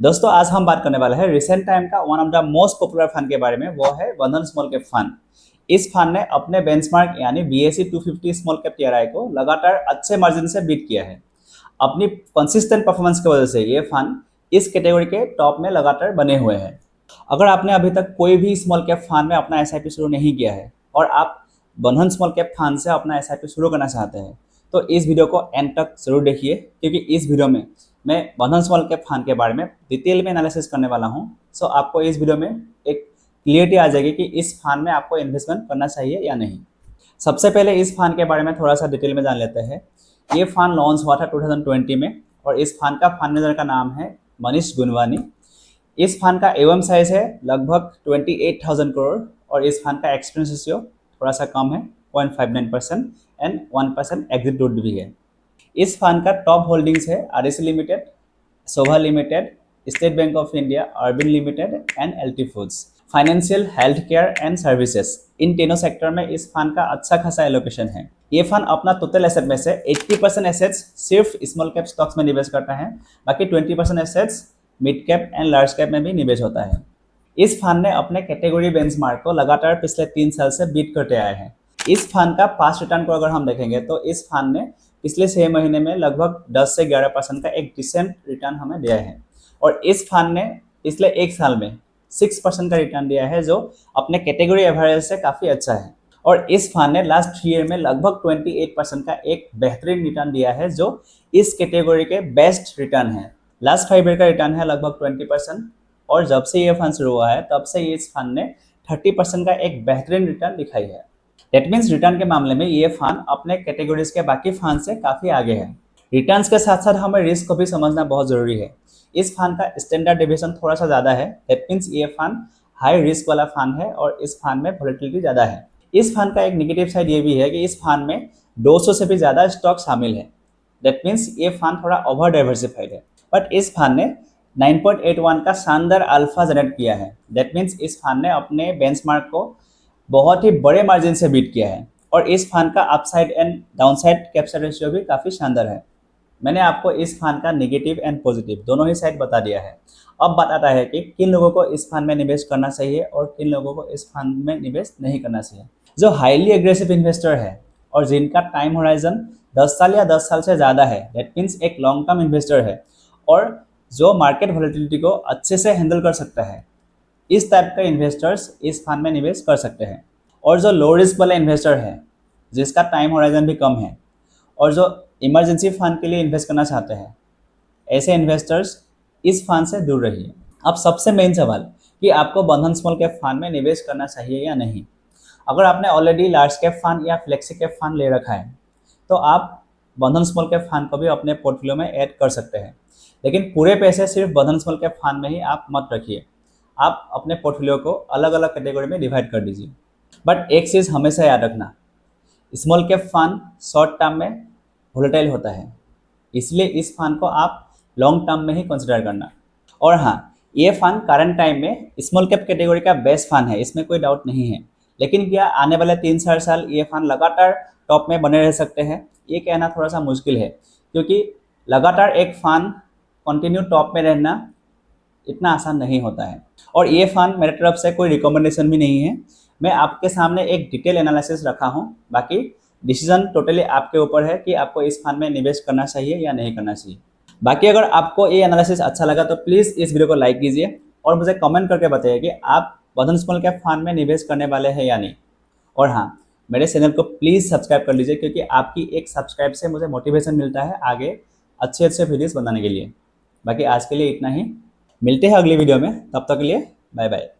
दोस्तों आज हम बात करने वाले हैं रिसेंट टाइम का one of the most popular fund के बारे में। वो है बंधन स्मॉल कैप फंड। इस फंड ने अपने बेंचमार्क यानी BSE 250 स्मॉल कैप TRI को लगातार अच्छे मार्जिन से बीट किया है। अपनी कंसिस्टेंट परफॉर्मेंस की वजह से ये फंड इस कैटेगरी के टॉप में लगातार बने हुए हैं। अगर आपने अभी तक कोई भी स्मॉल कैप फंड में अपना SIP शुरू नहीं किया है और आप बंधन स्मॉल कैप फंड से अपना SIP शुरू करना चाहते हैं तो इस वीडियो को एंड तक जरूर देखिए, क्योंकि इस वीडियो में मैं बंधन स्मॉल कैप फंड के बारे में डिटेल में एनालिसिस करने वाला हूं। सो आपको इस वीडियो में एक क्लियरिटी आ जाएगी कि इस फंड में आपको इन्वेस्टमेंट करना चाहिए या नहीं। सबसे पहले इस फंड के बारे में थोड़ा सा डिटेल में जान लेते हैं। ये फंड लॉन्च हुआ था 2020 में और इस फंड का फंड मैनेजर का नाम है मनीष गुनवानी। इस फंड का AUM साइज है लगभग 28,000 करोड़ और इस फंड का एक्सपेंस रेशियो थोड़ा सा कम है 0.59% एंड 1% एग्जिट रूट भी है। इस फंड का टॉप होल्डिंग्स है REC limited, Sobha limited, State Bank of India, अर्बिन limited and LT foods. Financial, health care and services, इन तीनों सेक्टर में इस फंड का अच्छा खासा एलोकेशन है। ये फंड अपना टोटल एसेट में से 80% एसेट्स सिर्फ स्मॉल कैप स्टॉक्स में निवेश करता है, बाकी 20% assets mid cap and large cap में भी निवेश होता है। इस फंड ने अपने कैटेगरी बेंचमार्क को लगातार पिछले 3 साल से बीट करते आए हैं। इस फंड का पास्ट रिटर्न को अगर हम देखेंगे तो इस फंड ने पिछले 6 महीने में लगभग 10 से 11% का एक डिसेंट रिटर्न हमें दिया है और इस फंड ने पिछले 1 साल में 6% का रिटर्न दिया है, जो अपने कैटेगरी एवरेज से काफ़ी अच्छा है। और इस फंड ने लास्ट 3 ईयर में लगभग 28% का एक बेहतरीन रिटर्न दिया है, जो इस कैटेगरी के बेस्ट रिटर्न है। लास्ट 5 ईयर का रिटर्न है लगभग 20% और जब से ये फंड शुरू हुआ है तब से इस फंड ने 30% का एक बेहतरीन रिटर्न दिखाई है। डेट मीन्स रिटर्न के मामले में ये फंड अपने कैटेगरीज के बाकी फंड से काफ़ी आगे है। रिटर्न्स के साथ साथ हमें रिस्क को भी समझना बहुत ज़रूरी है। इस फंड का स्टैंडर्ड डेविएशन थोड़ा सा ज़्यादा है। डेट मीन्स ये फंड हाई रिस्क वाला फंड है और इस फंड में वोलेटिलिटी ज़्यादा है। इस फंड का एक नेगेटिव साइड ये भी है कि इस फंड में 200 से भी ज़्यादा स्टॉक शामिल है। डेट मीन्स ये फंड थोड़ा ओवर डाइवर्सिफाइड है। बट इस फंड ने 9.81 का शानदार अल्फा जनरेट किया है। डेट मीन्स इस फंड ने अपने बेंचमार्क को बहुत ही बड़े मार्जिन से बीट किया है और इस फंड का upside and downside capture ratio भी काफ़ी शानदार है। मैंने आपको इस फंड का नेगेटिव एंड पॉजिटिव दोनों ही साइड बता दिया है। अब बात आता है कि किन लोगों को इस फंड में निवेश करना चाहिए और किन लोगों को इस फंड में निवेश नहीं करना चाहिए। जो हाईली एग्रेसिव इन्वेस्टर है और जिनका टाइम होराइजन 10 साल या 10 साल से ज़्यादा है, दैट मीन्स एक लॉन्ग टर्म इन्वेस्टर है और जो मार्केट वॉलेटिलिटी को अच्छे से हैंडल कर सकता है, इस टाइप के इन्वेस्टर्स इस फंड में निवेश कर सकते हैं। और जो लो रिस्क वाले इन्वेस्टर है, जिसका टाइम होराइजन भी कम है और जो इमरजेंसी फंड के लिए इन्वेस्ट करना चाहते हैं, ऐसे इन्वेस्टर्स इस फंड से दूर रहिए। अब सबसे मेन सवाल कि आपको बंधन स्मॉल कैप फंड में निवेश करना चाहिए या नहीं। अगर आपने ऑलरेडी लार्ज कैप फंड या फ्लेक्सी कैप फंड ले रखा है तो आप बंधन स्मॉल कैप फंड को भी अपने पोर्टफोलियो में ऐड कर सकते हैं, लेकिन पूरे पैसे सिर्फ बंधन स्मॉल कैप फंड में ही आप मत रखिए। आप अपने पोर्टफोलियो को अलग अलग कैटेगरी में डिवाइड कर दीजिए। बट एक चीज़ हमेशा याद रखना, small cap fund short term में वोलेटाइल होता है, इसलिए इस फंड को आप लॉन्ग टर्म में ही कंसिडर करना। और हाँ, ये फंड करंट टाइम में स्मॉल कैप कैटेगरी का बेस्ट फंड है, इसमें कोई डाउट नहीं है। लेकिन क्या आने वाले 3-4 साल ये फंड लगातार टॉप में बने रह सकते हैं, ये कहना थोड़ा सा मुश्किल है, क्योंकि लगातार एक फंड कंटिन्यू टॉप में रहना इतना आसान नहीं होता है। और ये फंड मेरे तरफ से कोई रिकमेंडेशन भी नहीं है, मैं आपके सामने एक डिटेल एनालिसिस रखा हूँ। बाकी डिसीजन टोटली आपके ऊपर है कि आपको इस फंड में निवेश करना चाहिए या नहीं करना चाहिए। बाकी अगर आपको ये एनालिसिस अच्छा लगा तो प्लीज़ इस वीडियो को लाइक कीजिए और मुझे कमेंट करके बताइए कि आप बंधन स्मॉल कैप फंड में निवेश करने वाले हैं या नहीं। और हाँ, मेरे चैनल को प्लीज़ सब्सक्राइब कर लीजिए, क्योंकि आपकी एक सब्सक्राइब से मुझे मोटिवेशन मिलता है आगे अच्छे अच्छे वीडियोज़ बनाने के लिए। बाकी आज के लिए इतना ही, मिलते हैं अगली वीडियो में, तब तक के लिए बाय बाय।